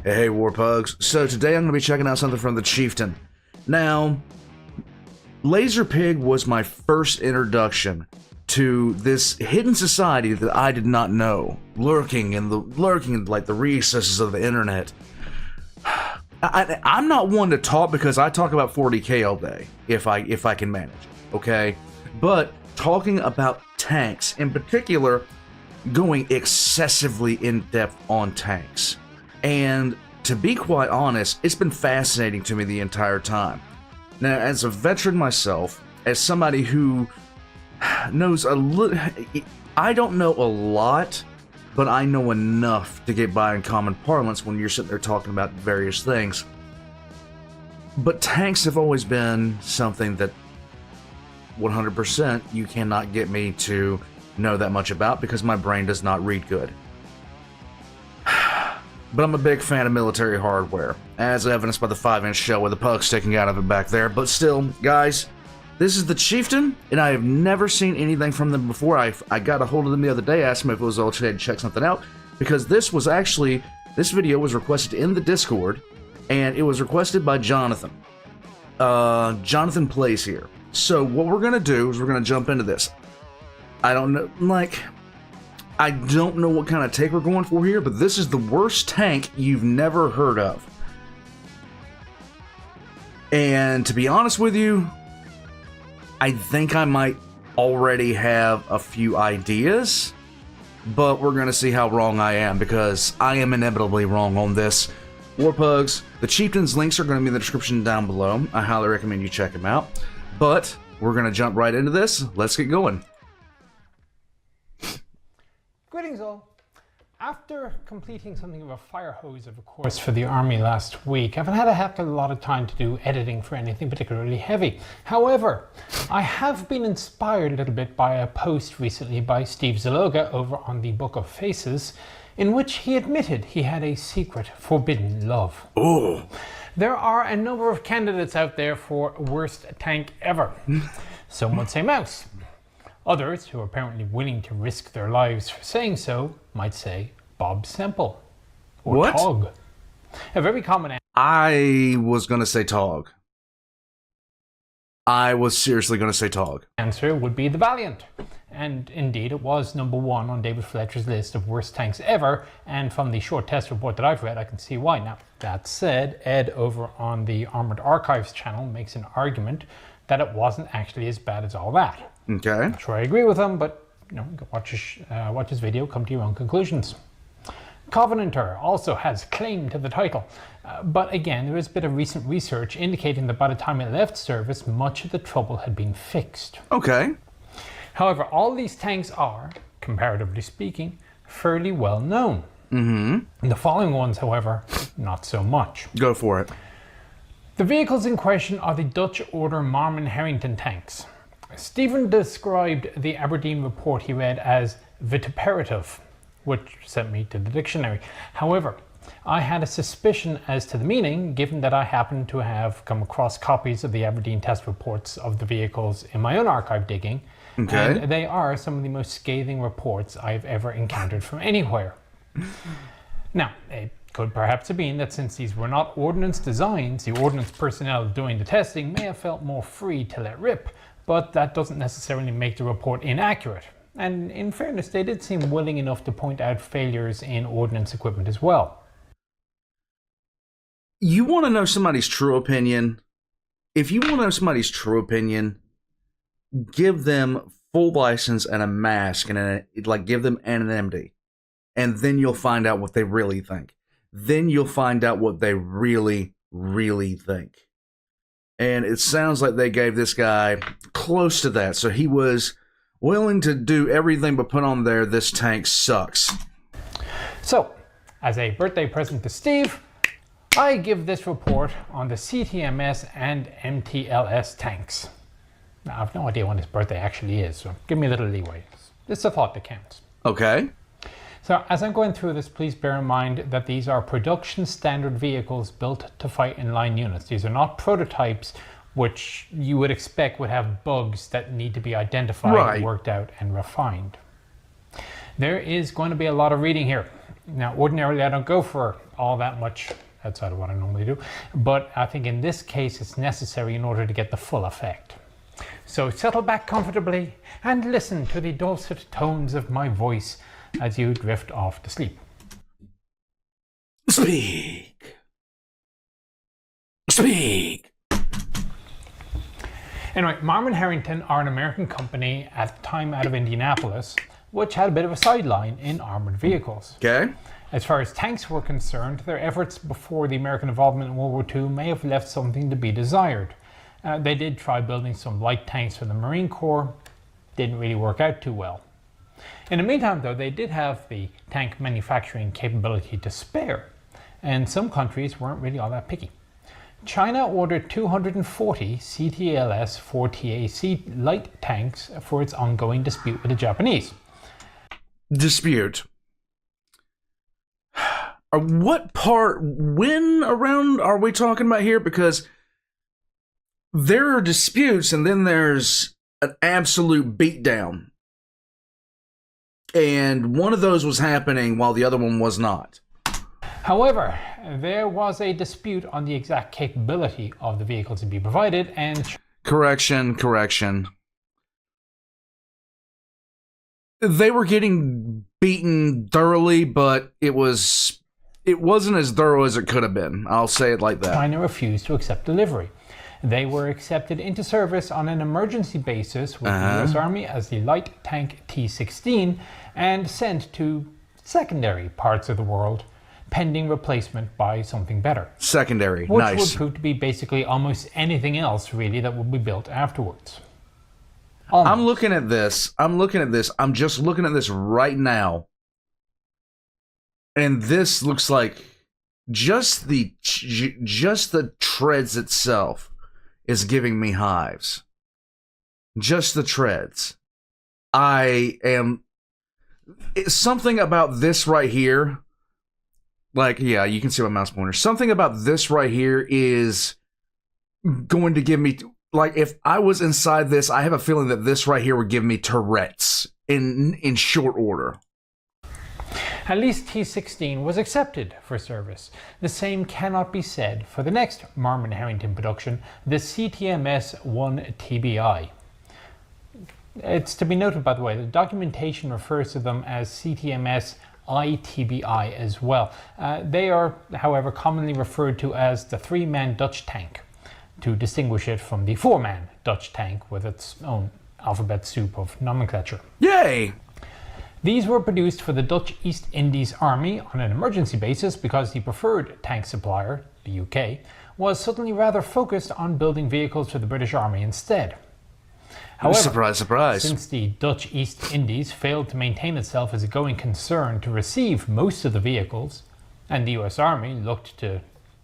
Hey, Warpugs. So today I'm going to be checking out something from the Chieftain. Now, Laser Pig was my first introduction to this hidden society that I did not know, lurking in like the recesses of the internet. I'm not one to talk because I talk about 40k all day, if I can manage, okay? But talking about tanks, in particular, going excessively in-depth on tanks. And to be quite honest, it's been fascinating to me the entire time. Now, as a veteran myself, as somebody who knows a little, I don't know a lot, but I know enough to get by in common parlance when you're sitting there talking about various things. But tanks have always been something that 100% you cannot get me to know that much about because my brain does not read good. But I'm a big fan of military hardware, as evidenced by the 5-inch shell with the pug sticking out of it back there. But still, guys, this is the Chieftain, and I have never seen anything from them before. I got a hold of them the other day, asked them if it was okay to check something out, because this video was requested in the Discord, and it was requested by Jonathan. Jonathan plays here. So what we're going to do is we're going to jump into this. I don't know what kind of take we're going for here, but this is the worst tank you've never heard of. And to be honest with you, I think I might already have a few ideas, but we're going to see how wrong I am, because I am inevitably wrong on this. Warpugs, the Chieftain's links are going to be in the description down below. I highly recommend you check them out. But we're going to jump right into this. Let's get going. Greetings all. After completing something of a fire hose of a course for the army last week, I haven't had a heck of a lot of time to do editing for anything particularly heavy. However, I have been inspired a little bit by a post recently by Steve Zaloga over on the Book of Faces, in which he admitted he had a secret forbidden love. Oh. There are a number of candidates out there for worst tank ever. Some would say mouse. Others, who are apparently willing to risk their lives for saying so, might say Bob Semple. Or what? Tog. A very common I was going to say Tog. I was seriously going to say Tog. answer would be the Valiant. And indeed, it was #1 on David Fletcher's list of worst tanks ever, and from the short test report that I've read, I can see why. Now, that said, Ed over on the Armored Archives channel makes an argument that it wasn't actually as bad as all that. Okay. I'm sure I agree with him, but you know, watch his video, come to your own conclusions. Covenanter also has claim to the title, but again, there has been a recent research indicating that by the time it left service, much of the trouble had been fixed. Okay. However, all these tanks are, comparatively speaking, fairly well known. Mm-hmm. The following ones, however, not so much. Go for it. The vehicles in question are the Dutch Order Marmon Harrington tanks. Stephen described the Aberdeen report he read as vituperative, which sent me to the dictionary. However, I had a suspicion as to the meaning, given that I happen to have come across copies of the Aberdeen test reports of the vehicles in my own archive digging, okay. And they are some of the most scathing reports I've ever encountered from anywhere. Now, it could perhaps have been that since these were not ordnance designs, the ordnance personnel doing the testing may have felt more free to let rip, but that doesn't necessarily make the report inaccurate. And in fairness, they did seem willing enough to point out failures in ordnance equipment as well. You want to know somebody's true opinion? If you want to know somebody's true opinion, give them full license and a mask and give them anonymity. And then you'll find out what they really think. Then you'll find out what they really, really think. And it sounds like they gave this guy close to that. So he was willing to do everything but put on there, this tank sucks. So, as a birthday present to Steve, I give this report on the CTMS and MTLS tanks. Now, I have no idea when his birthday actually is, so give me a little leeway. It's a thought that counts. Okay. So as I'm going through this, please bear in mind that these are production standard vehicles built to fight in line units. These are not prototypes which you would expect would have bugs that need to be identified, right, worked out, and refined. There is going to be a lot of reading here. Now, ordinarily, I don't go for all that much outside of what I normally do, but I think in this case it's necessary in order to get the full effect. So settle back comfortably and listen to the dulcet tones of my voice as you drift off to sleep. Speak. Speak. Anyway, Marmon Harrington are an American company at the time out of Indianapolis, which had a bit of a sideline in armored vehicles. Okay. As far as tanks were concerned, their efforts before the American involvement in World War II may have left something to be desired. They did try building some light tanks for the Marine Corps, didn't really work out too well. In the meantime, though, they did have the tank manufacturing capability to spare, and some countries weren't really all that picky. China ordered 240 CTLS 4TAC light tanks for its ongoing dispute with the Japanese. Dispute. When around are we talking about here? Because there are disputes and then there's an absolute beatdown. And one of those was happening while the other one was not. However, there was a dispute on the exact capability of the vehicle to be provided, and... Correction. They were getting beaten thoroughly, but it wasn't as thorough as it could have been. I'll say it like that. China refused to accept delivery. They were accepted into service on an emergency basis with the US Army as the light tank T-16 and sent to secondary parts of the world, pending replacement by something better. Secondary, which nice. Would prove to be basically almost anything else, really, that would be built afterwards. I'm looking at this. I'm just looking at this right now. And this looks like just the treads itself is giving me hives. Just the treads. It's something about this right here. Like, yeah, you can see my mouse pointer. Something about this right here is going to give me, like, if I was inside this, I have a feeling that this right here would give me Tourette's in short order. At least T-16 was accepted for service. The same cannot be said for the next Marmon Harrington production, the CTMS-1TBI. It's to be noted, by the way, the documentation refers to them as CTMS ITBI as well. They are, however, commonly referred to as the 3-man Dutch tank, to distinguish it from the 4-man Dutch tank with its own alphabet soup of nomenclature. Yay! These were produced for the Dutch East Indies Army on an emergency basis because the preferred tank supplier, the UK, was suddenly rather focused on building vehicles for the British Army instead. However, surprise, surprise. Since the Dutch East Indies failed to maintain itself as a going concern to receive most of the vehicles, and the US Army looked to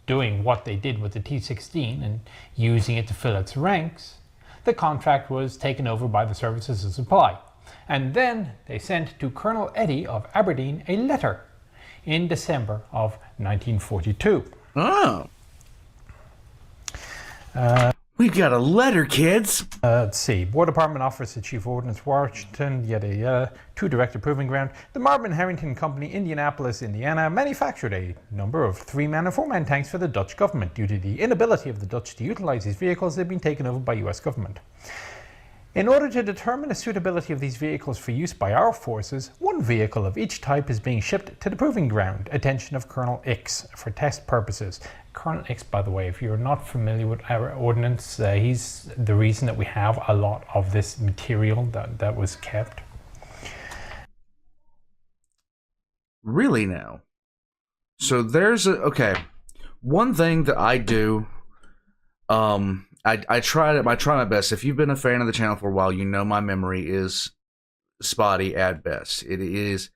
doing what they did with the T-16 and using it to fill its ranks, the contract was taken over by the Services of Supply. And then they sent to Colonel Eddy of Aberdeen a letter in December of 1942. Oh. We've got a letter, kids. Let's see. War Department offers the Chief Ordnance Washington, yada yada, to Director Proving Ground. The Marmon Harrington Company, Indianapolis, Indiana, manufactured a number of 3-man and 4-man tanks for the Dutch government. Due to the inability of the Dutch to utilize these vehicles, they've been taken over by US government. In order to determine the suitability of these vehicles for use by our forces, one vehicle of each type is being shipped to the Proving Ground, attention of Colonel Ix, for test purposes. Colonel Ix, by the way, if you're not familiar with our ordnance, he's the reason that we have a lot of this material that was kept. Really now? So there's okay. One thing that I do, I try my best. If you've been a fan of the channel for a while, you know my memory is spotty at best. It is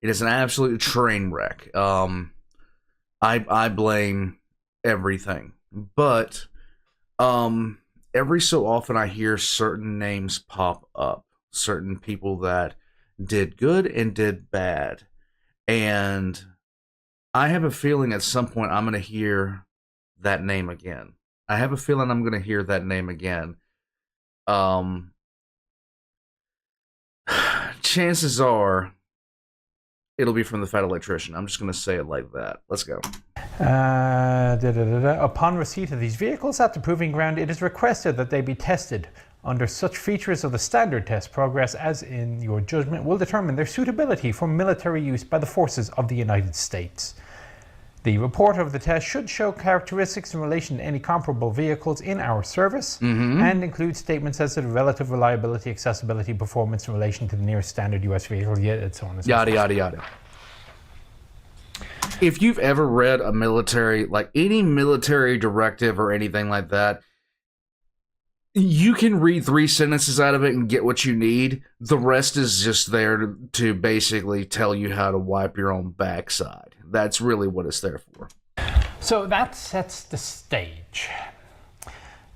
an absolute train wreck. I blame everything, but every so often I hear certain names pop up, certain people that did good and did bad, and I have a feeling at some point I'm going to hear that name again. I have a feeling I'm going to hear that name again. Chances are it'll be from the Fat Electrician. I'm just going to say it like that. Let's go. Upon receipt of these vehicles at the proving ground, it is requested that they be tested under such features of the standard test progress as in your judgment will determine their suitability for military use by the forces of the United States. The report of the test should show characteristics in relation to any comparable vehicles in our service and include statements as to the relative reliability, accessibility, performance in relation to the nearest standard U.S. vehicle, and so on and so forth. Yada, yada, yada. If you've ever read a military, like any military directive or anything like that, you can read 3 sentences out of it and get what you need. The rest is just there to basically tell you how to wipe your own backside. That's really what it's there for. So that sets the stage.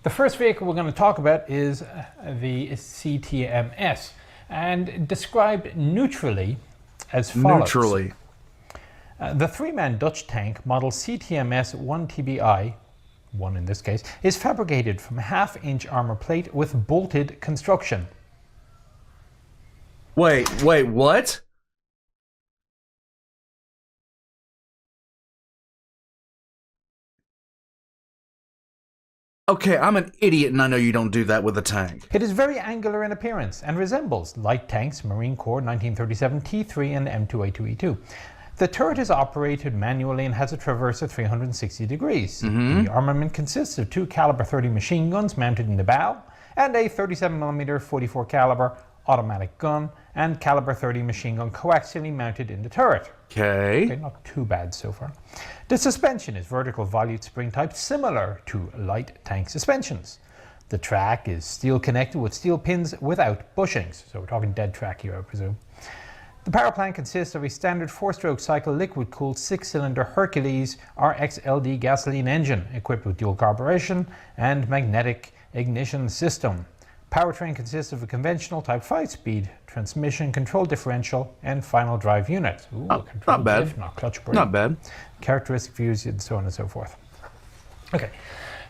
The first vehicle we're going to talk about is the CTMS, and described neutrally as follows. Neutrally. The 3-man Dutch tank model CTMS 1TBI, 1 in this case, is fabricated from a 1/2-inch armor plate with bolted construction. Wait, what? Okay, I'm an idiot and I know you don't do that with a tank. It is very angular in appearance and resembles light tanks, Marine Corps 1937 T3 and M2A2E2. The turret is operated manually and has a traverse of 360 degrees. The armament consists of 2 caliber 30 machine guns mounted in the bow and a 37mm 44 caliber automatic gun and caliber 30 machine gun coaxially mounted in the turret. Okay, not too bad so far. The suspension is vertical volute spring type, similar to light tank suspensions. The track is steel connected with steel pins without bushings. So we're talking dead track here, I presume. The power plant consists of a standard 4-stroke cycle liquid-cooled 6-cylinder Hercules RXLD gasoline engine equipped with dual carburation and magnetic ignition system. Powertrain consists of a conventional Type 5-speed transmission, control differential, and final drive unit. Ooh, not bad. Diff, not clutch brake. Not bad. Characteristic views, and so on and so forth. Okay.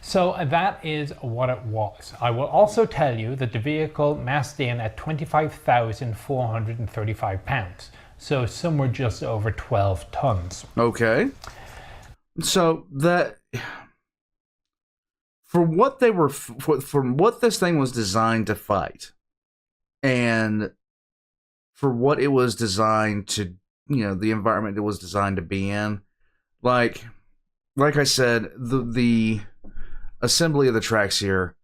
So that is what it was. I will also tell you that the vehicle massed in at 25,435 pounds. So somewhere just over 12 tons. Okay. So that, for what they were, for what this thing was designed to fight, and for what it was designed to, the environment it was designed to be in, like I said, the assembly of the tracks here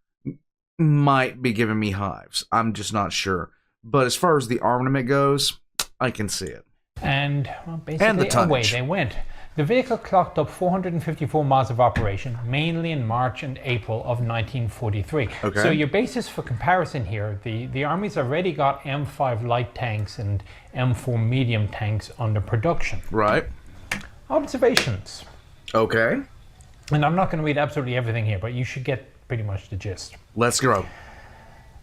might be giving me hives. I'm just not sure. But as far as the armament goes, I can see it. And basically away they went. The vehicle clocked up 454 miles of operation, mainly in March and April of 1943. Okay. So your basis for comparison here, the Army's already got M5 light tanks and M4 medium tanks under production. Right. Observations. Okay. And I'm not going to read absolutely everything here, but you should get pretty much the gist. Let's go.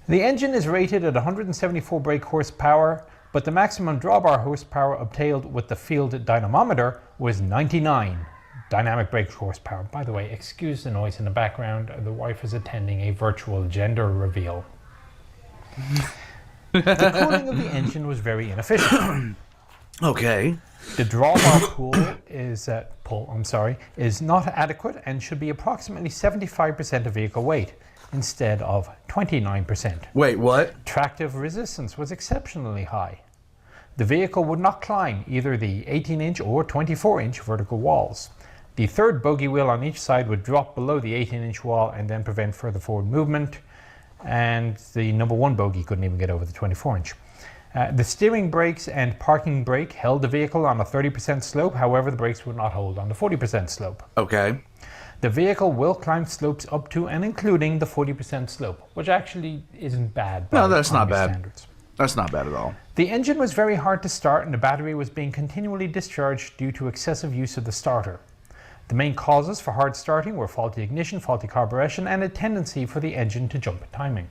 The engine is rated at 174 brake horsepower, but the maximum drawbar horsepower obtained with the field dynamometer was 99 dynamic brake horsepower. By the way, excuse the noise in the background. The wife is attending a virtual gender reveal. The cooling of the engine was very inefficient. Okay. The drawbar pull is not adequate and should be approximately 75% of vehicle weight instead of 29%. Wait, what? Tractive resistance was exceptionally high. The vehicle would not climb either the 18-inch or 24-inch vertical walls. The third bogie wheel on each side would drop below the 18-inch wall and then prevent further forward movement, and the number 1 bogie couldn't even get over the 24-inch. The steering brakes and parking brake held the vehicle on a 30% slope, however the brakes would not hold on the 40% slope. Okay. The vehicle will climb slopes up to and including the 40% slope, which actually isn't bad. No, that's not bad. Standards. That's not bad at all. The engine was very hard to start and the battery was being continually discharged due to excessive use of the starter. The main causes for hard starting were faulty ignition, faulty carburation, and a tendency for the engine to jump timing.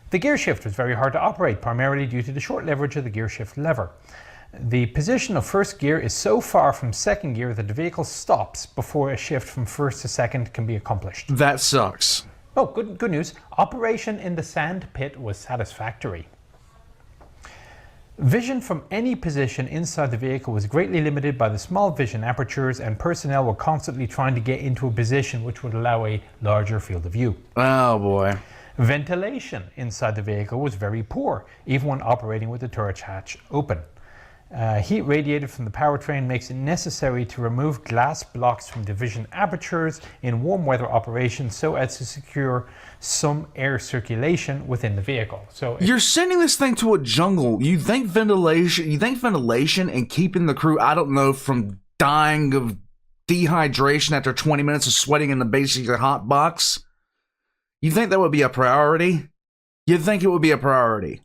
The gear shift was very hard to operate, primarily due to the short leverage of the gear shift lever. The position of first gear is so far from second gear that the vehicle stops before a shift from first to second can be accomplished. That sucks. Oh, good news. Operation in the sand pit was satisfactory. Vision from any position inside the vehicle was greatly limited by the small vision apertures, and personnel were constantly trying to get into a position which would allow a larger field of view. Oh boy. Ventilation inside the vehicle was very poor, even when operating with the turret hatch open. Heat radiated from the powertrain makes it necessary to remove glass blocks from the vision apertures in warm weather operations so as to secure some air circulation within the vehicle. So you're sending this thing to a jungle. You think ventilation and keeping the crew, I don't know, from dying of dehydration after 20 minutes of sweating in the base of your hot box? You think that would be a priority? You'd think it would be a priority.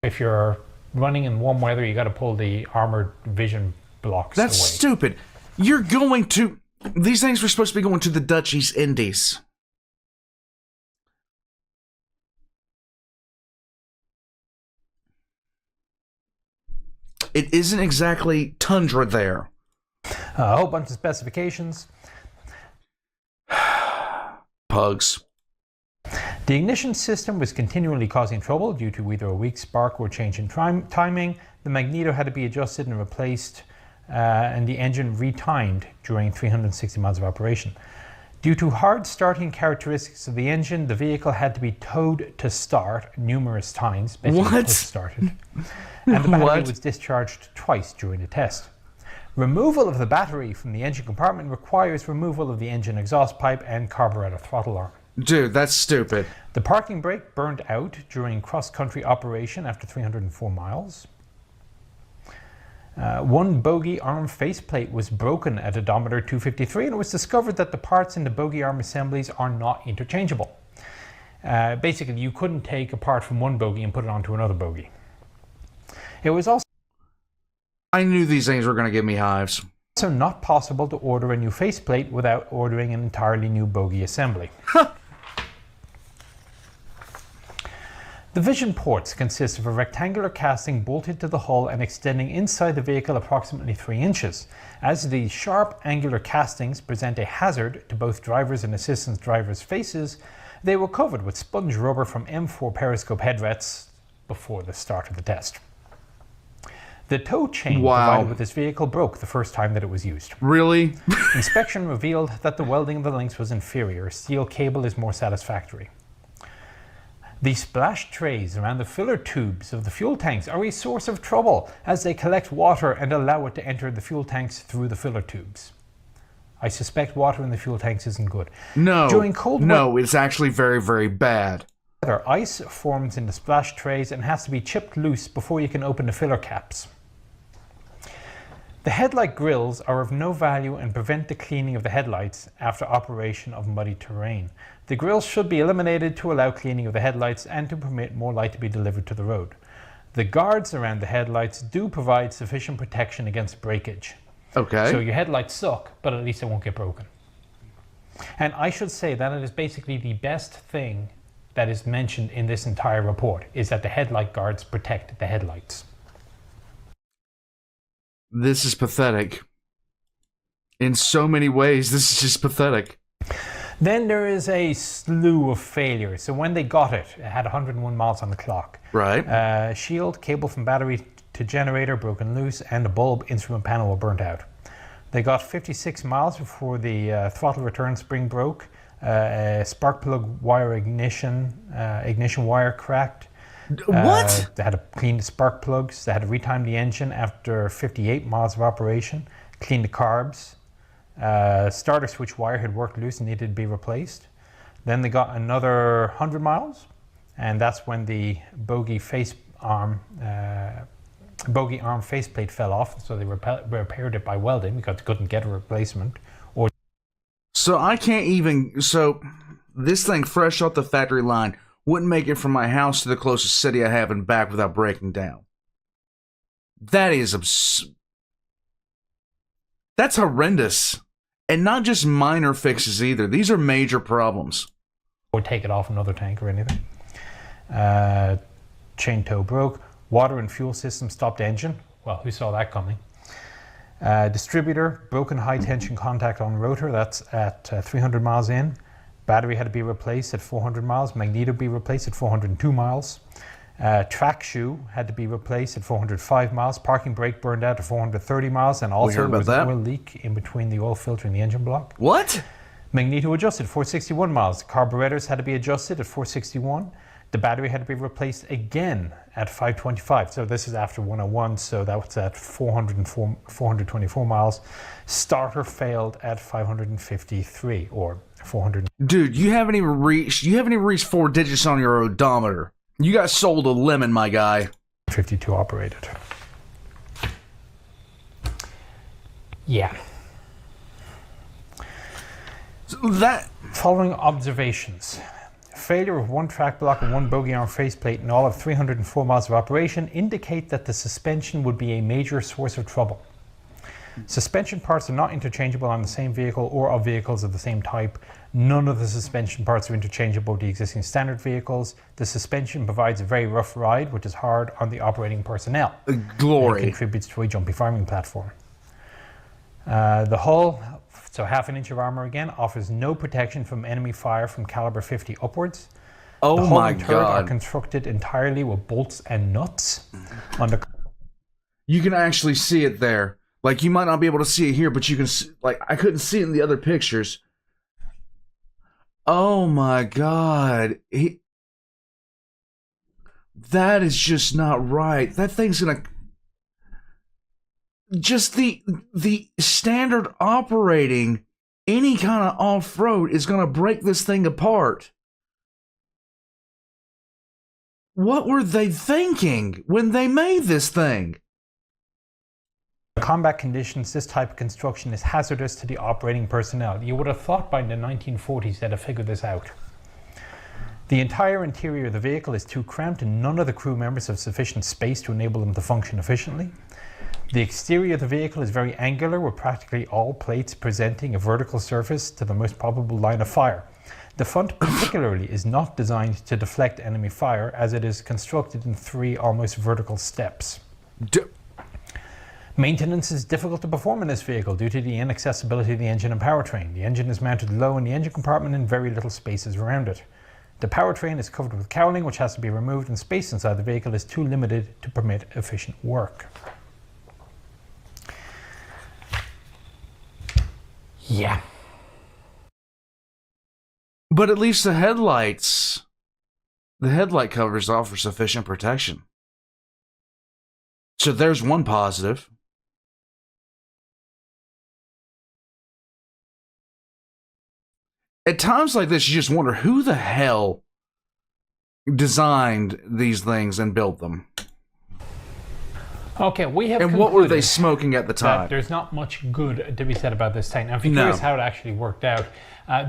If you're running in warm weather, you got to pull the armored vision blocks That's away. stupid. You're going to... These things were supposed to be going to the Dutch East Indies. It isn't exactly tundra there. A whole bunch of specifications. Pugs. The ignition system was continually causing trouble due to either a weak spark or change in timing. The magneto had to be adjusted and replaced, and the engine retimed during 360 miles of operation. Due to hard starting characteristics of the engine, the vehicle had to be towed to start numerous times. What? Started, and the battery was discharged twice during the test. Removal of the battery from the engine compartment requires removal of the engine exhaust pipe and carburetor throttle arm. Dude, that's stupid. The parking brake burned out during cross-country operation after 304 miles. One bogie arm faceplate was broken at odometer 253, and it was discovered that the parts in the bogie arm assemblies are not interchangeable. Basically, you couldn't take a part from one bogie and put it onto another bogie. It was also I knew these things were going to give me hives. also not possible to order a new faceplate without ordering an entirely new bogie assembly. The vision ports consist of a rectangular casting bolted to the hull and extending inside the vehicle approximately 3 inches. As these sharp angular castings present a hazard to both drivers and assistant drivers' faces, they were covered with sponge rubber from M4 periscope headrests before the start of the test. The tow chain provided with this vehicle broke the first time that it was used. Really? Inspection revealed that the welding of the links was inferior. Steel cable is more satisfactory. The splash trays around the filler tubes of the fuel tanks are a source of trouble as they collect water and allow it to enter the fuel tanks through the filler tubes. I suspect water in the fuel tanks isn't good. No. During cold no, it's actually very, very bad. weather, ice forms in the splash trays and has to be chipped loose before you can open the filler caps. The headlight grills are of no value and prevent the cleaning of the headlights after operation of muddy terrain. The grills should be eliminated to allow cleaning of the headlights and to permit more light to be delivered to the road. The guards around the headlights do provide sufficient protection against breakage. Okay. So your headlights suck, but at least it won't get broken. And I should say that it is basically the best thing that is mentioned in this entire report, is that the headlight guards protect the headlights. This is pathetic. In so many ways, this is just pathetic. Then there is a slew of failures. So when they got it, it had 101 miles on the clock. Right. Shield, cable from battery to generator broken loose, and the bulb instrument panel were burnt out. They got 56 miles before the throttle return spring broke. Spark plug wire ignition wire cracked. What? They had to clean the spark plugs. They had to retime the engine after 58 miles of operation. Clean the carbs. Starter switch wire had worked loose and needed to be replaced. Then they got another 100 miles, and that's when the bogie arm faceplate fell off. So they repaired it by welding because they couldn't get a replacement. So I can't even... So this thing fresh off the factory line wouldn't make it from my house to the closest city I have and back without breaking down. That is That's horrendous. And not just minor fixes either. These are major problems. Or take it off another tank or anything. Chain tow broke. Water and fuel system stopped engine. Well, who saw that coming? Distributor, broken high tension contact on rotor. That's at 300 miles in. Battery had to be replaced at 400 miles. Magneto be replaced at 402 miles. Track shoe had to be replaced at 405 miles. Parking brake burned out at 430 miles. And also there was an oil leak in between the oil filter and the engine block. What? Magneto adjusted 461 miles. The carburetors had to be adjusted at 461. The battery had to be replaced again at 525. So this is after 101, so that was at 424 miles. Starter failed at 553 or 400. Dude, you haven't even reached 4 digits on your odometer. You got sold a lemon, my guy. 52 operated. Yeah. So that following observations. Failure of one track block and one bogie arm faceplate in all of 304 miles of operation indicate that the suspension would be a major source of trouble. Suspension parts are not interchangeable on the same vehicle or of vehicles of the same type. None of the suspension parts are interchangeable with the existing standard vehicles. The suspension provides a very rough ride, which is hard on the operating personnel. Glory. And it contributes to a jumpy farming platform. The hull, so half an inch of armor again, offers no protection from enemy fire from caliber 50 upwards. Oh the hull my and turret God. are constructed entirely with bolts and nuts. You can actually see it there. Like, you might not be able to see it here, but you can see, like, I couldn't see it in the other pictures. Oh my God. That is just not right. That thing's gonna... Just the standard operating any kind of off-road is gonna break this thing apart. What were they thinking when they made this thing? Combat conditions, this type of construction is hazardous to the operating personnel. You would have thought by the 1940s they'd have figured this out. The entire interior of the vehicle is too cramped and none of the crew members have sufficient space to enable them to function efficiently. The exterior of the vehicle is very angular, with practically all plates presenting a vertical surface to the most probable line of fire. The front particularly is not designed to deflect enemy fire, as it is constructed in 3 almost vertical steps. Maintenance is difficult to perform in this vehicle due to the inaccessibility of the engine and powertrain. The engine is mounted low in the engine compartment and very little space is around it. The powertrain is covered with cowling, which has to be removed, and space inside the vehicle is too limited to permit efficient work. Yeah. But at least the headlight covers offer sufficient protection. So there's one positive. At times like this, you just wonder who the hell designed these things and built them. Okay, we have. And what were they smoking at the time? There's not much good to be said about this tank. Now, if you're curious how it actually worked out,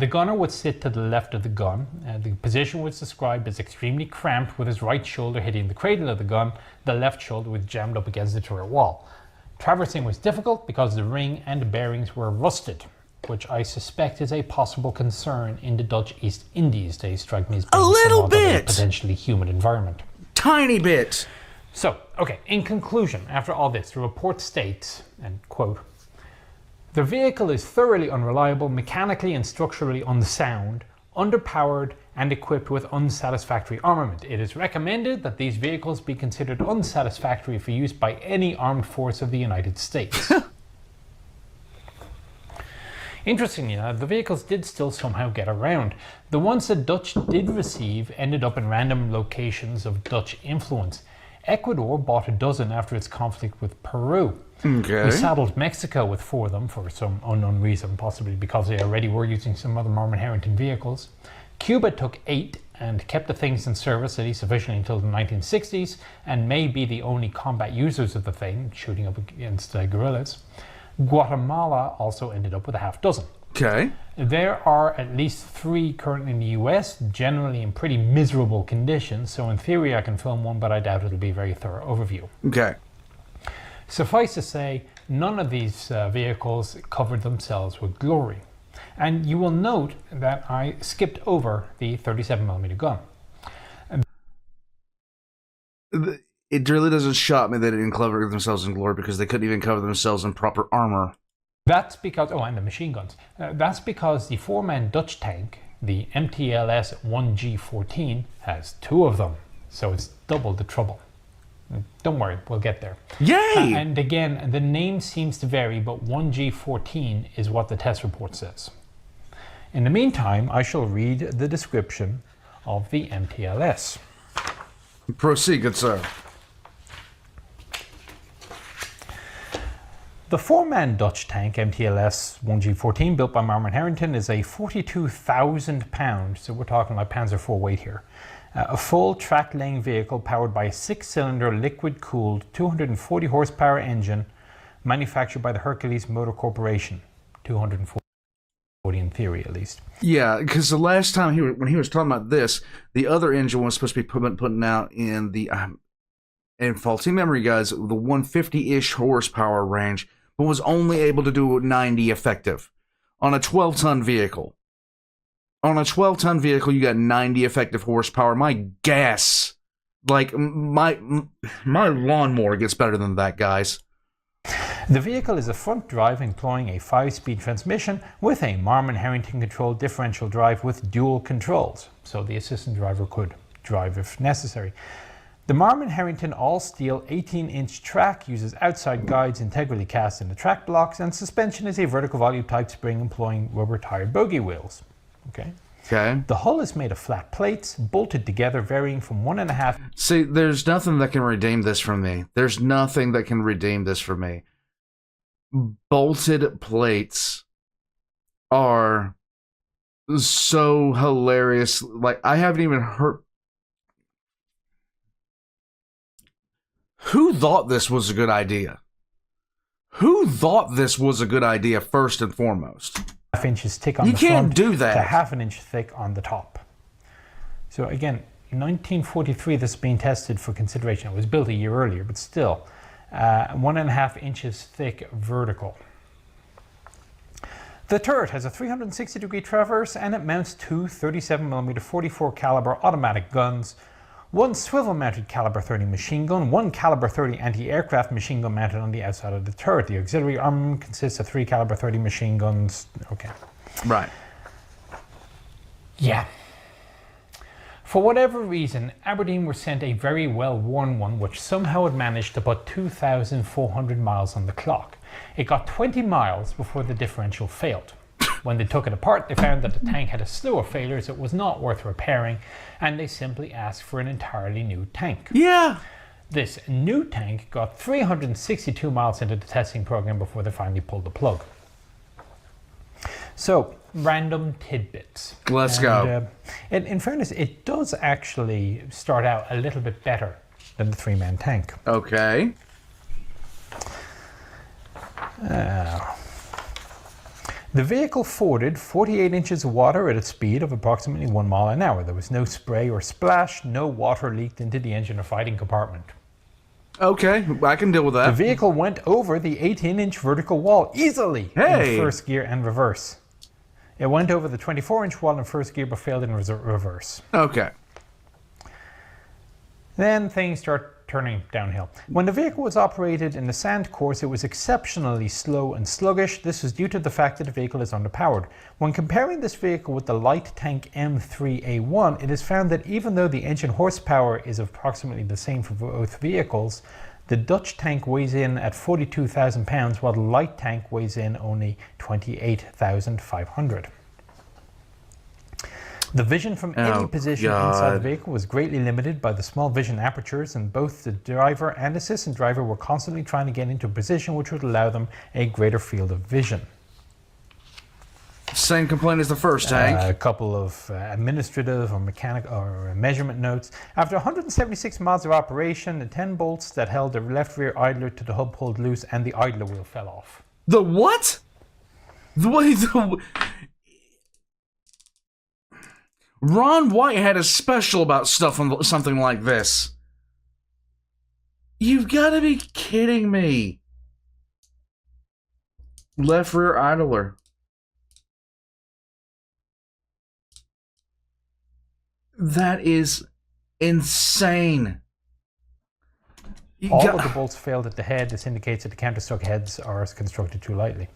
the gunner would sit to the left of the gun. The position was described as extremely cramped, with his right shoulder hitting the cradle of the gun. The left shoulder was jammed up against the turret wall. Traversing was difficult because the ring and bearings were rusted, which I suspect is a possible concern in the Dutch East Indies. They strike me as being a little bit a potentially humid environment. Tiny bit. So, okay, in conclusion, after all this, the report states, and quote, "The vehicle is thoroughly unreliable, mechanically and structurally unsound, underpowered, and equipped with unsatisfactory armament. It is recommended that these vehicles be considered unsatisfactory for use by any armed force of the United States." Interestingly, the vehicles did still somehow get around. The ones the Dutch did receive ended up in random locations of Dutch influence. Ecuador bought a dozen after its conflict with Peru. Okay. We saddled Mexico with 4 of them for some unknown reason, possibly because they already were using some other Marmon Harrington vehicles. Cuba took 8 and kept the things in service at least officially until the 1960s, and may be the only combat users of the thing, shooting up against guerrillas. Guatemala also ended up with a half dozen. Okay. There are at least 3 currently in the US, generally in pretty miserable conditions, so in theory I can film one, but I doubt it'll be a very thorough overview. Okay. Suffice to say, none of these vehicles covered themselves with glory. And you will note that I skipped over the 37mm gun. It really doesn't shock me that they didn't cover themselves in glory, because they couldn't even cover themselves in proper armor. That's because, and the machine guns. That's because the 4-man Dutch tank, the MTLS 1G14, has 2 of them. so it's double the trouble. Don't worry, we'll get there. Yay! And again, the name seems to vary, but 1G14 is what the test report says. In the meantime, I shall read the description of the MTLS. Proceed, good sir. The 4-man Dutch tank MTLS 1G14, built by Marmon Harrington, is a 42,000 pound, so we're talking like Panzer IV weight here, a full track-laying vehicle powered by a 6-cylinder liquid-cooled 240 horsepower engine manufactured by the Hercules Motor Corporation. 240 in theory, at least. Yeah, because the last time when he was talking about this, the other engine was supposed to be putting out in the, and faulty memory, guys, the 150-ish horsepower range, but was only able to do 90 effective on a 12-ton vehicle. On a 12-ton vehicle, you got 90 effective horsepower. My gas, like my lawnmower gets better than that, guys. The vehicle is a front drive employing a 5-speed transmission with a Marmon Harrington controlled differential drive with dual controls, so the assistant driver could drive if necessary. The Marmon Harrington all-steel 18-inch track uses outside guides integrally cast in the track blocks, and suspension is a vertical volume type spring employing rubber-tired bogie wheels. Okay. The hull is made of flat plates, bolted together, varying from 1.5... See, there's nothing that can redeem this from me. There's nothing that can redeem this for me. Bolted plates are so hilarious. Like, I haven't even heard... Who thought this was a good idea? Who thought this was a good idea first and foremost? Inches thick on you the can't front do that. To 1/2 inch thick on the top. So again, 1943, this is being tested for consideration. It was built a year earlier, but still, 1.5 inches thick vertical. The turret has a 360-degree traverse, and it mounts two 37mm 44 caliber automatic guns, one swivel-mounted caliber 30 machine gun, one caliber 30 anti-aircraft machine gun mounted on the outside of the turret. The auxiliary armament consists of 3 caliber 30 machine guns. Okay. Right. Yeah. For whatever reason, Aberdeen were sent a very well-worn one which somehow had managed to put 2,400 miles on the clock. It got 20 miles before the differential failed. When they took it apart, they found that the tank had a slew of failures. It was not worth repairing, and they simply asked for an entirely new tank. Yeah. This new tank got 362 miles into the testing program before they finally pulled the plug. So, random tidbits. Let's go. In fairness, it does actually start out a little bit better than the 3-man tank. Okay. The vehicle forded 48 inches of water at a speed of approximately 1 mile an hour. There was no spray or splash, no water leaked into the engine or fighting compartment. Okay, I can deal with that. The vehicle went over the 18-inch vertical wall easily in first gear and reverse. It went over the 24-inch wall in first gear but failed in reverse. Okay. Then things start turning downhill. When the vehicle was operated in the sand course, it was exceptionally slow and sluggish. This was due to the fact that the vehicle is underpowered. When comparing this vehicle with the light tank M3A1, it is found that even though the engine horsepower is approximately the same for both vehicles, the Dutch tank weighs in at 42,000 pounds, while the light tank weighs in only 28,500. The vision from any position inside the vehicle was greatly limited by the small vision apertures, and both the driver and assistant driver were constantly trying to get into a position which would allow them a greater field of vision. Same complaint as the first tank. A couple of administrative or mechanical or measurement notes. After 176 miles of operation, the 10 bolts that held the left rear idler to the hub pulled loose and the idler wheel fell off. The what? Ron White had a special about something like this. You've got to be kidding me. Left rear idler. That is insane. All of the bolts failed at the head. This indicates that the counterstuck heads are constructed too lightly.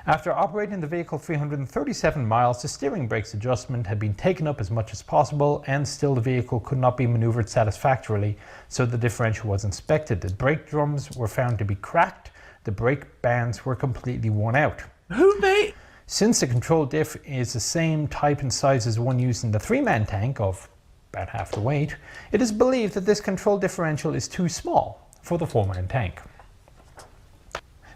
After operating the vehicle 337 miles, the steering brake's adjustment had been taken up as much as possible, and still the vehicle could not be maneuvered satisfactorily, so the differential was inspected. The brake drums were found to be cracked. The brake bands were completely worn out. Who made... Since the control diff is the same type and size as one used in the 3-man tank of about half the weight, it is believed that this control differential is too small for the 4-man tank.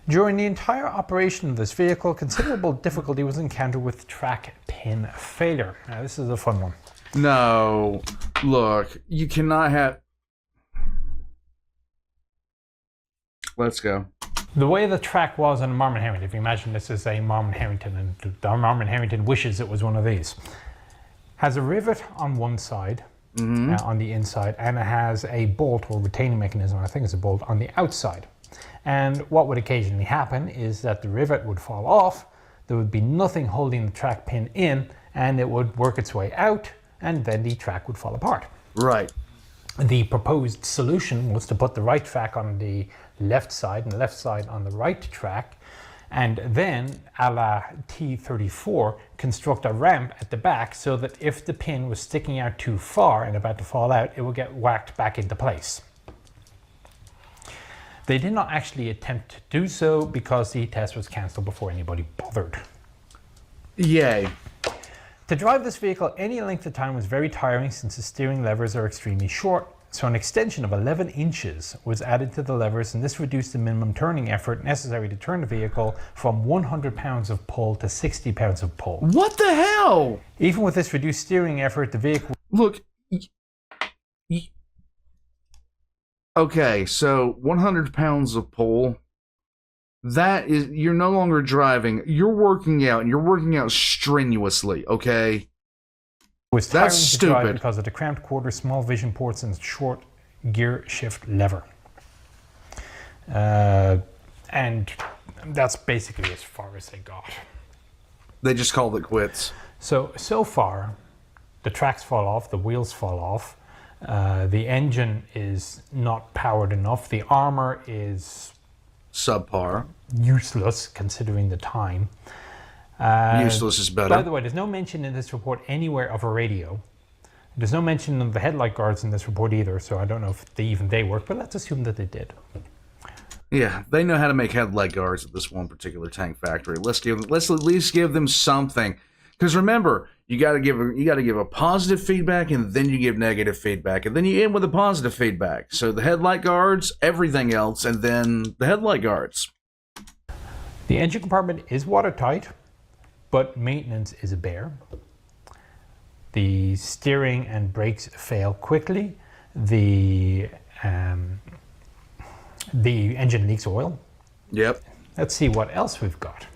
During the entire operation of this vehicle, considerable difficulty was encountered with track pin failure. Now, this is a fun one. No, look, you cannot have... Let's go. The way the track was on a Marmon Harrington, if you imagine this is a Marmon Harrington and the Marmon Harrington wishes it was one of these, has a rivet on one side, on the inside, and it has a bolt or retaining mechanism, I think it's a bolt, on the outside. And what would occasionally happen is that the rivet would fall off, there would be nothing holding the track pin in, and it would work its way out, and then the track would fall apart. Right. The proposed solution was to put the right track on the left side and the left side on the right track, and then, a la T-34, construct a ramp at the back so that if the pin was sticking out too far and about to fall out, it would get whacked back into place. They did not actually attempt to do so because the test was cancelled before anybody bothered. Yay. To drive this vehicle any length of time was very tiring since the steering levers are extremely short, so an extension of 11 inches was added to the levers, and this reduced the minimum turning effort necessary to turn the vehicle from 100 pounds of pull to 60 pounds of pull. What the hell? Even with this reduced steering effort, the vehicle... Look, okay, so 100 pounds of pull, that is, you're no longer driving, you're working out, and you're working out strenuously, okay? Was tiring That's to drive stupid. because of the cramped quarters, small vision ports, and short gear shift lever. And that's basically as far as they got. They just called it quits. So far, the tracks fall off, the wheels fall off, the engine is not powered enough, the armor is Subpar. useless considering the time. Useless is better. By the way, there's no mention in this report anywhere of a radio. There's no mention of the headlight guards in this report either, so I don't know if they work, but let's assume that they did. Yeah, they know how to make headlight guards at this one particular tank factory. Let's at least give them something. Because remember, you got to give a positive feedback, and then you give negative feedback, and then you end with a positive feedback. So the headlight guards, everything else, and then the headlight guards. The engine compartment is watertight, but maintenance is a bear. The steering and brakes fail quickly. The engine leaks oil. Yep. Let's see what else we've got.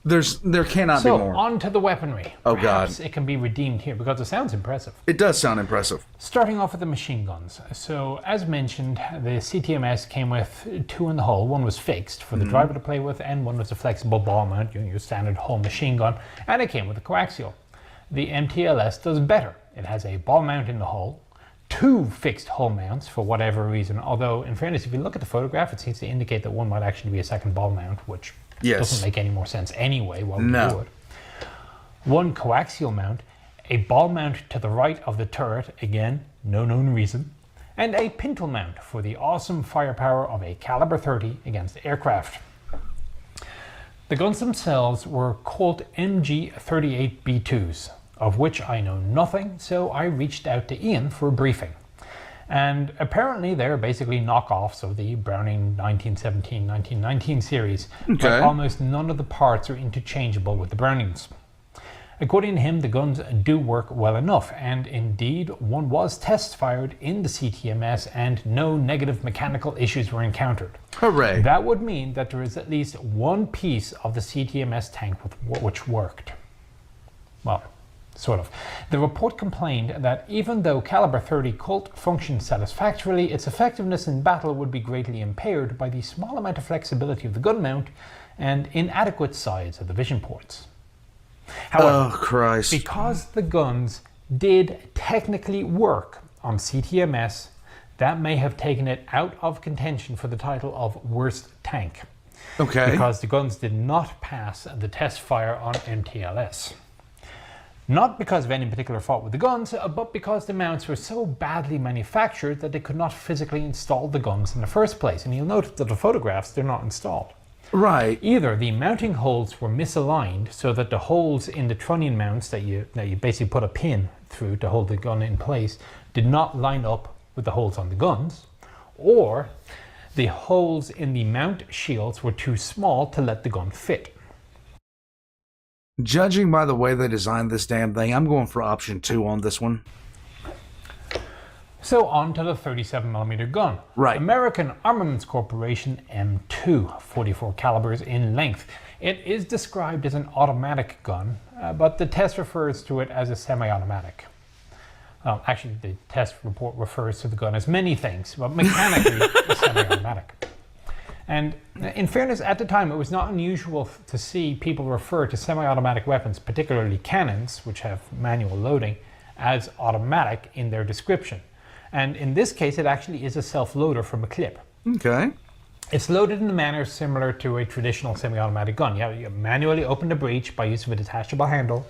There cannot be more. So, on to the weaponry. Oh, Perhaps God. it can be redeemed here because it sounds impressive. It does sound impressive. Starting off with the machine guns. So, as mentioned, the CTMS came with 2 in the hull. One was fixed for the driver to play with, and one was a flexible ball mount, your standard hull machine gun, and it came with a coaxial. The MTLS does better. It has a ball mount in the hull, 2 fixed hull mounts for whatever reason, although in fairness, if you look at the photograph, it seems to indicate that one might actually be a second ball mount, which doesn't make any more sense anyway. Why would you do it? 1 coaxial mount, a ball mount to the right of the turret, again, no known reason, and a pintle mount for the awesome firepower of a caliber 30 against aircraft. The guns themselves were Colt MG38B2s, of which I know nothing, so I reached out to Ian for a briefing. And apparently they're basically knockoffs of the Browning 1917-1919 series, but almost none of the parts are interchangeable with the Brownings. According to him, the guns do work well enough, and indeed one was test fired in the CTMS and no negative mechanical issues were encountered. Hooray. That would mean that there is at least one piece of the CTMS tank which worked. Well, sort of. The report complained that even though caliber 30 Colt functioned satisfactorily, its effectiveness in battle would be greatly impaired by the small amount of flexibility of the gun mount and inadequate size of the vision ports. However, Oh, Christ. because the guns did technically work on CTMS, that may have taken it out of contention for the title of worst tank. Okay. Because the guns did not pass the test fire on MTLS. Not because of any particular fault with the guns, but because the mounts were so badly manufactured that they could not physically install the guns in the first place. And you'll note that the photographs, they're not installed. Right. Either the mounting holes were misaligned so that the holes in the trunnion mounts that you basically put a pin through to hold the gun in place did not line up with the holes on the guns, or the holes in the mount shields were too small to let the gun fit. Judging by the way they designed this damn thing, I'm going for option 2 on this one. So on to the 37mm gun. Right. American Armaments Corporation M2, 44 calibers in length. It is described as an automatic gun, but the test refers to it as a semi-automatic. Actually, the test report refers to the gun as many things, but mechanically it's semi-automatic. And in fairness, at the time, it was not unusual to see people refer to semi-automatic weapons, particularly cannons, which have manual loading, as automatic in their description. And in this case, it actually is a self-loader from a clip. Okay. It's loaded in a manner similar to a traditional semi-automatic gun. You manually open the breech by use of a detachable handle.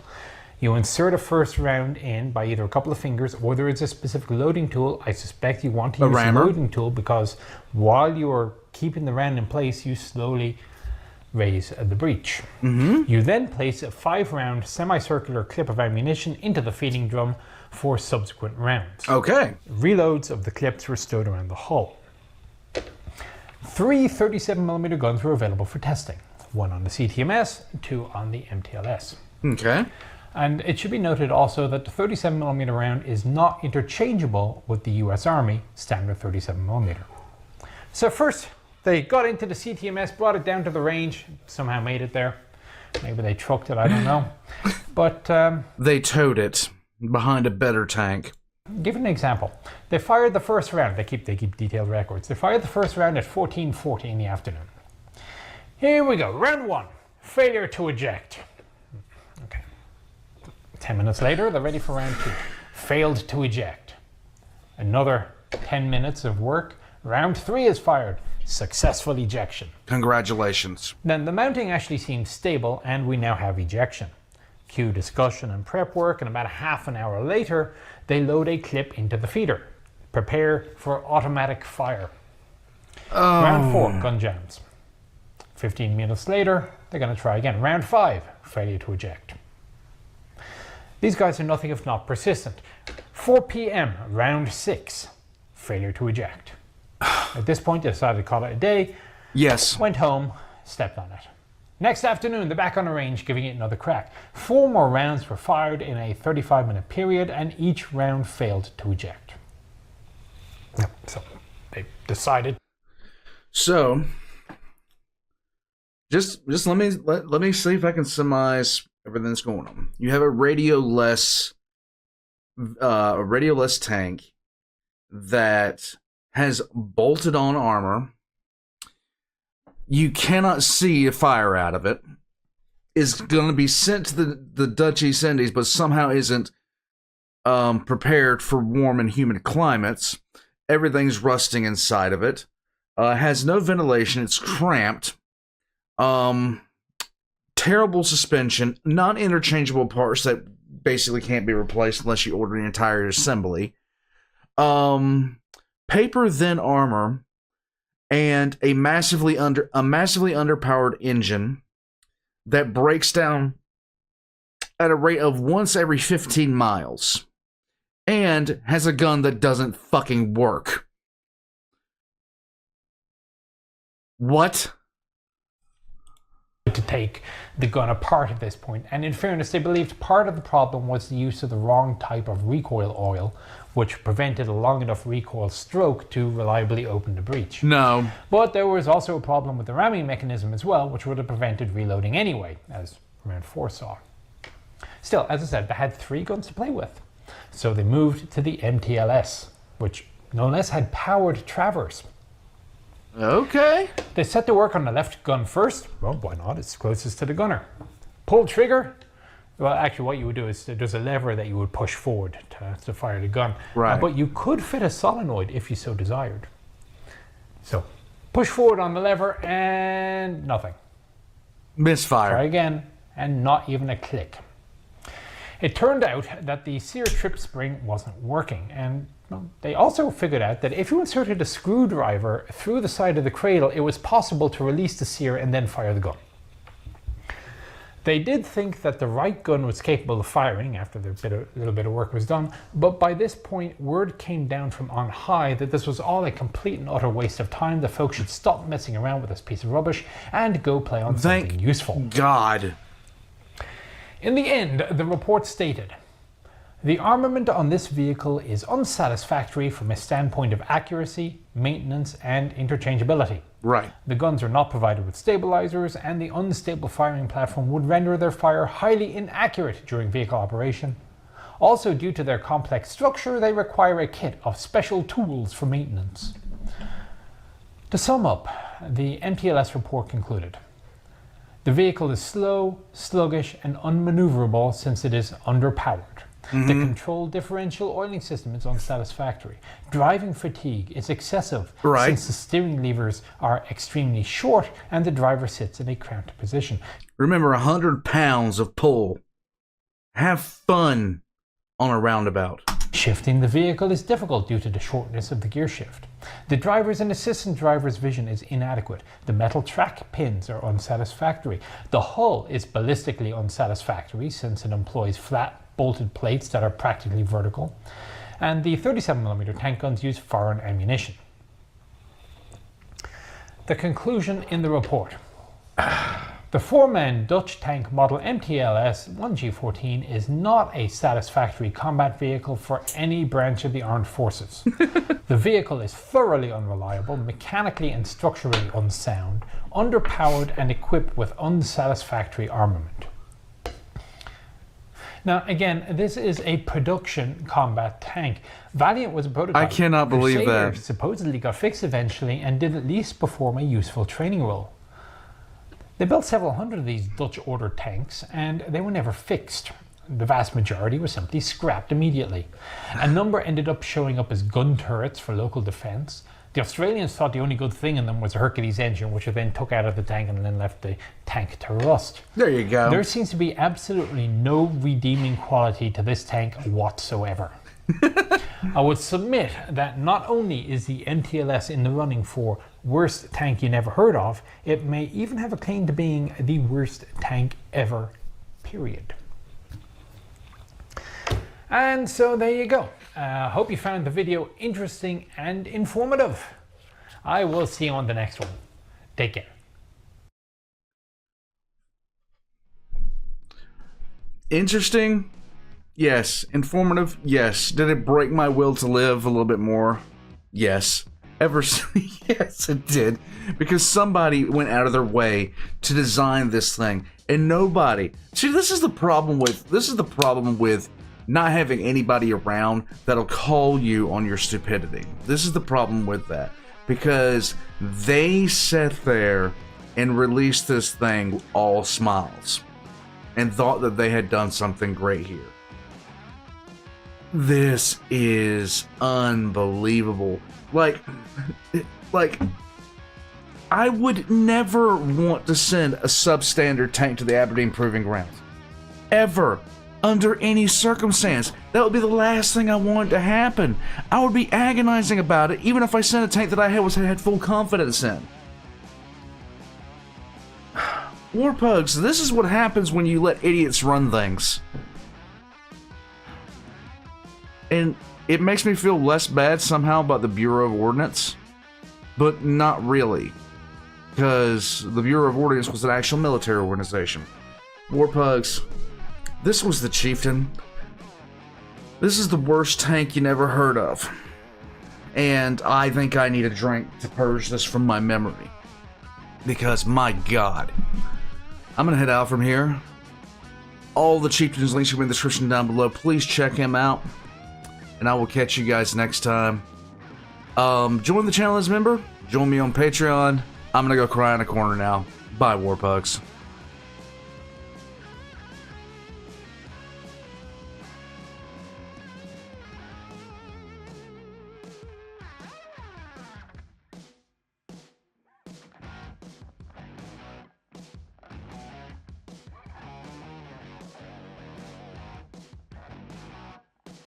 You insert a first round in by either a couple of fingers, or there is a specific loading tool. I suspect you want to use a loading tool because while you are keeping the round in place, you slowly raise the breech. Mm-hmm. You then place a 5-round semicircular clip of ammunition into the feeding drum for subsequent rounds. Okay. Reloads of the clips were stowed around the hull. 3 37mm guns were available for testing. 1 on the CTMS, 2 on the MTLS. Okay. And it should be noted also that the 37mm round is not interchangeable with the US Army standard 37mm. So first, they got into the CTMS, brought it down to the range, somehow made it there. Maybe they trucked it, I don't know. But they towed it behind a better tank. Give an example. They fired the first round. They keep detailed records. They fired the first round at 14:40 in the afternoon. Here we go. Round 1. Failure to eject. Okay. 10 minutes later, they're ready for round 2. Failed to eject. Another 10 minutes of work. Round 3 is fired. Successful ejection. Congratulations. Then the mounting actually seems stable, and we now have ejection. Cue discussion and prep work, and about a half an hour later, they load a clip into the feeder. Prepare for automatic fire. Oh. Round 4, gun jams. 15 minutes later, they're going to try again. Round 5, failure to eject. These guys are nothing if not persistent. 4 p.m., round 6, failure to eject. At this point, they decided to call it a day. Yes. Went home, stepped on it. Next afternoon, they're back on the range, giving it another crack. 4 more rounds were fired in a 35-minute period, and each round failed to eject. So they decided. So, just let me see if I can surmise everything that's going on. You have a radioless tank that has bolted on armor. You cannot see a fire out of it. Is going to be sent to the Dutch East Indies, but somehow isn't prepared for warm and humid climates. Everything's rusting inside of it. Has no ventilation. It's cramped. Terrible suspension. Non-interchangeable parts that basically can't be replaced unless you order the entire assembly. Paper thin armor. And a massively underpowered engine that breaks down at a rate of once every 15 miles. And has a gun that doesn't fucking work. What? To take the gun apart at this point. And in fairness, they believed part of the problem was the use of the wrong type of recoil oil, which prevented a long enough recoil stroke to reliably open the breech. No. But there was also a problem with the ramming mechanism as well, which would have prevented reloading anyway, as round 4 saw. Still, as I said, they had 3 guns to play with. So they moved to the MTLS, which no less had powered Travers. Okay. They set to work on the left gun first. Well, why not? It's closest to the gunner. Pull trigger. Well, actually, what you would do is there's a lever that you would push forward to fire the gun. Right. But you could fit a solenoid if you so desired. So push forward on the lever and nothing. Misfire. Try again and not even a click. It turned out that the sear trip spring wasn't working, and they also figured out that if you inserted a screwdriver through the side of the cradle, it was possible to release the sear and then fire the gun. They did think that the right gun was capable of firing after a little bit of work was done, but by this point word came down from on high that this was all a complete and utter waste of time. The folks should stop messing around with this piece of rubbish and go play on something useful. God. In the end, the report stated, the armament on this vehicle is unsatisfactory from a standpoint of accuracy, maintenance, and interchangeability. Right. The guns are not provided with stabilizers, and the unstable firing platform would render their fire highly inaccurate during vehicle operation. Also, due to their complex structure, they require a kit of special tools for maintenance. To sum up, the MTLS report concluded, the vehicle is slow, sluggish, and unmaneuverable since it is underpowered. The control differential oiling system is unsatisfactory. Driving fatigue is excessive since the steering levers are extremely short and the driver sits in a cramped position. Remember, 100 pounds of pull. Have fun on a roundabout. Shifting the vehicle is difficult due to the shortness of the gear shift. The driver's and assistant driver's vision is inadequate. The metal track pins are unsatisfactory. The hull is ballistically unsatisfactory since it employs flat bolted plates that are practically vertical. And the 37mm tank guns use foreign ammunition. The conclusion in the report. The four-man Dutch tank model MTLS 1G14 is not a satisfactory combat vehicle for any branch of the armed forces. The vehicle is thoroughly unreliable, mechanically and structurally unsound, underpowered and equipped with unsatisfactory armament. Now, again, this is a production combat tank. Valiant was a prototype. I cannot believe Crusader that. Supposedly got fixed eventually and did at least perform a useful training role. They built several hundred of these Dutch order tanks and they were never fixed. The vast majority were simply scrapped immediately. A number ended up showing up as gun turrets for local defense. The Australians thought the only good thing in them was a Hercules engine, which they then took out of the tank and then left the tank to rust. There you go. There seems to be absolutely no redeeming quality to this tank whatsoever. I would submit that not only is the MTLS in the running for worst tank you never heard of, it may even have a claim to being the worst tank ever, period. And so there you go. Hope you found the video interesting and informative. I will see you on the next one. Take care. Interesting? Yes. Informative? Yes. Did it break my will to live a little bit more? Yes. Yes, it did. Because somebody went out of their way to design this thing, and nobody. See, this is the problem with not having anybody around that'll call you on your stupidity. This is the problem with that. Because they sat there and released this thing all smiles and thought that they had done something great here. This is unbelievable. Like, I would never want to send a substandard tank to the Aberdeen Proving Grounds. Ever. Under any circumstance. That would be the last thing I wanted to happen. I would be agonizing about it, even if I sent a tank that I had full confidence in. Warpugs, this is what happens when you let idiots run things. And it makes me feel less bad somehow about the Bureau of Ordnance, but not really. Because the Bureau of Ordnance was an actual military organization. Warpugs, this was the Chieftain. This is the worst tank you never heard of. And I think I need a drink to purge this from my memory. Because, my God. I'm going to head out from here. All the Chieftain's links are in the description down below. Please check him out. And I will catch you guys next time. Join the channel as a member. Join me on Patreon. I'm going to go cry in a corner now. Bye, Warpugs.